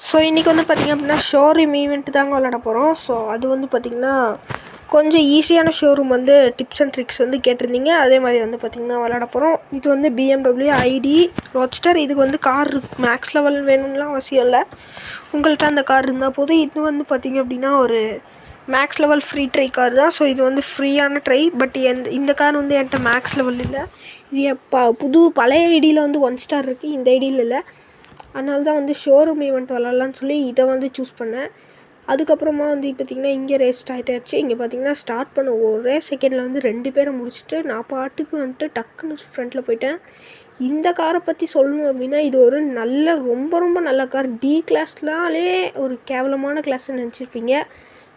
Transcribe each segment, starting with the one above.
So இன்றைக்கி வந்து பார்த்திங்க அப்படின்னா ஷோரூம் ஈவெண்ட்டு தாங்க விளாட போகிறோம். ஸோ அது வந்து பார்த்திங்கன்னா கொஞ்சம் ஈஸியான ஷோரூம் வந்து டிப்ஸ் அண்ட் ட்ரிக்ஸ் வந்து கேட்டிருந்தீங்க. அதே மாதிரி வந்து பார்த்திங்கன்னா விளாட போகிறோம். இது வந்து BMW ID ரோட்ஸ்டர். இதுக்கு வந்து கார் மேக்ஸ் லெவல் வேணும்லாம் அவசியம் இல்லை. உங்கள்கிட்ட அந்த கார் இருந்தால் போதும். இது வந்து பார்த்திங்க அப்படின்னா ஒரு maths level free try car தான். ஸோ இது வந்து ஃப்ரீயான ட்ரை. பட் இந்த கார் வந்து என்கிட்ட மேக்ஸ் லெவல் இல்லை. இது பழைய ஐடியில் வந்து 1 ஸ்டார் இருக்குது, இந்த ஐடியில் இல்லை. அதனால தான் வந்து ஷோரூம் ஈவெண்ட் விளாட்லான்னு சொல்லி இதை வந்து சூஸ் பண்ணேன். அதுக்கப்புறமா வந்து பார்த்திங்கன்னா இங்கே ரேஸ் ஸ்டார்ட் ஆகிடுச்சு. இங்கே பார்த்திங்கன்னா ஸ்டார்ட் பண்ண ஒரே செகண்டில் வந்து 2 பேரை முடிச்சுட்டு நான் பாட்டுக்கு வந்துட்டு டக்குன்னு ஃப்ரண்ட்டில் போயிட்டேன். இந்த காரை பற்றி சொல்லணும் அப்படின்னா இது ஒரு ரொம்ப ரொம்ப நல்ல கார். டி கிளாஸ்னாலே ஒரு கேவலமான கிளாஸ்ன்னு நினச்சிருப்பீங்க.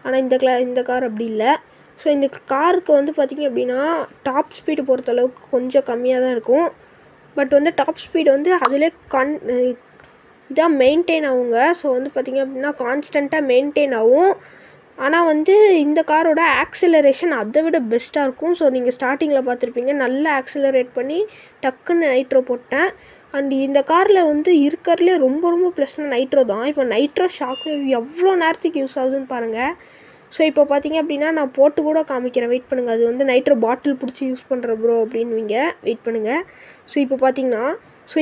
ஆனால் இந்த கார் அப்படி இல்லை. ஸோ இந்த காருக்கு வந்து பார்த்திங்க அப்படின்னா டாப் ஸ்பீடு பொறுத்தளவுக்கு கொஞ்சம் கம்மியாக தான் இருக்கும். பட் வந்து டாப் ஸ்பீடு வந்து அதிலே இதாக மெயின்டைன் ஆகுங்க. ஸோ வந்து பார்த்திங்க அப்படின்னா கான்ஸ்டண்ட்டாக மெயின்டைன் ஆகும். ஆனால் வந்து இந்த காரோட ஆக்சிலரேஷன் அதை விட பெஸ்ட்டாக இருக்கும். ஸோ நீங்கள் ஸ்டார்டிங்கில் பார்த்துருப்பீங்க, நல்லா ஆக்சிலரேட் பண்ணி டக்குன்னு நைட்ரோ போட்டேன். அண்ட் இந்த காரில் வந்து இருக்கிறதுலே ரொம்ப ரொம்ப ப்ளஸ்னால் நைட்ரோ தான். இப்போ நைட்ரோ ஷாக் எவ்வளோ நேரத்துக்கு யூஸ் ஆகுதுன்னு பாருங்கள். ஸோ இப்போ பார்த்திங்க அப்படின்னா நான் போட்டு கூட காமிக்கிறேன், வெயிட் பண்ணுங்கள். அது வந்து நைட்ரோ பாட்டில் பிடிச்சி யூஸ் பண்ணுற ப்ரோ அப்படின்வீங்க, வெயிட் பண்ணுங்கள். ஸோ இப்போ பார்த்திங்கன்னா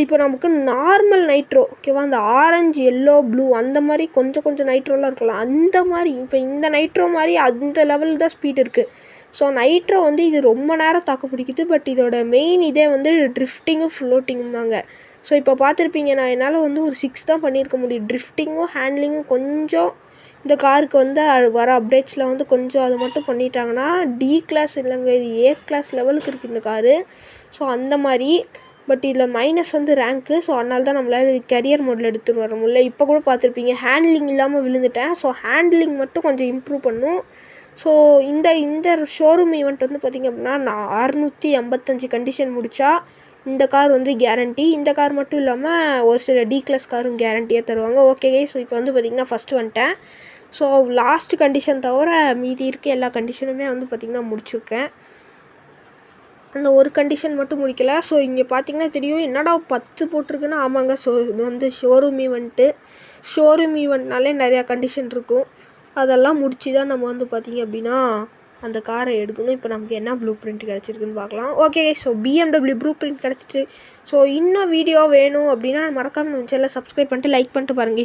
இப்போ நமக்கு நார்மல் நைட்ரோ ஓகேவா, அந்த ஆரஞ்சு எல்லோ ப்ளூ அந்த மாதிரி கொஞ்சம் நைட்ரோலாம் இருக்கலாம். அந்த மாதிரி இப்போ இந்த நைட்ரோ மாதிரி அந்த லெவல் தான் ஸ்பீட் இருக்குது. ஸோ நைட்ரோ வந்து இது ரொம்ப நேரம் தாக்கு பிடிக்குது. பட் இதோட மெயின் இதே வந்து ட்ரிஃப்டிங்கும் ஃப்ளோட்டிங்கும் தாங்க. ஸோ இப்போ பார்த்துருப்பீங்க, நான் என்னால் வந்து ஒரு 6 தான் பண்ணியிருக்க முடியும். ட்ரிஃப்டிங்கும் ஹேண்ட்லிங்கும் கொஞ்சம் இந்த காருக்கு வந்து வர அப்டேட்ஸில் வந்து கொஞ்சம் அதை மட்டும் பண்ணிட்டாங்கன்னா டி கிளாஸ் இல்லைங்க, இது A கிளாஸ் லெவலுக்கு இருக்குது இந்த காரு. ஸோ அந்த மாதிரி. பட் இதில் மைனஸ் வந்து ரேங்க்கு. ஸோ அதனால தான் நம்மளால் கரியர் மோடில் எடுத்துகிட்டு வர முடியல. இப்போ கூட பார்த்துருப்பீங்க ஹேண்ட்லிங் இல்லாமல் விழுந்துட்டேன். ஸோ ஹேண்ட்லிங் மட்டும் கொஞ்சம் இம்ப்ரூவ் பண்ணும். ஸோ இந்த ஷோரூம் ஈவெண்ட் வந்து பார்த்திங்க அப்படின்னா நான் 685 கண்டிஷன் முடித்தா இந்த கார் வந்து கேரண்டி. இந்த கார் மட்டும் இல்லாமல் ஒரு சில டி கிளாஸ் காரும் கேரண்டியாக தருவாங்க. ஓகே. ஸோ இப்போ வந்து பார்த்திங்கன்னா ஃபஸ்ட்டு வந்துட்டேன். ஸோ லாஸ்ட் கண்டிஷன் தவிர மீதி இருக்க எல்லா கண்டிஷனுமே வந்து பார்த்திங்கன்னா முடிச்சிருக்கேன். அந்த ஒரு கண்டிஷன் மட்டும் முடிக்கலை. ஸோ இங்கே பார்த்திங்கன்னா தெரியும், என்னடா 10 போட்டிருக்குன்னா ஆமாங்க. ஸோ இது வந்து ஷோரூம் ஈவெண்ட்னாலே நிறையா கண்டிஷன் இருக்கும். அதெல்லாம் முடிச்சு தான் நம்ம வந்து பார்த்திங்க அப்படின்னா அந்த காரை எடுக்கணும். இப்போ நமக்கு என்ன ப்ளூ பிரிண்ட் கிடச்சிருக்குன்னு பார்க்கலாம். Okay. So BMW blue print கிடச்சிச்சு. ஸோ இன்னும் வீடியோ வேணும் அப்படின்னா மறக்காமல் நம்ம சேனலை சப்ஸ்கிரைப் பண்ணிட்டு லைக் பண்ணிட்டு பாருங்க.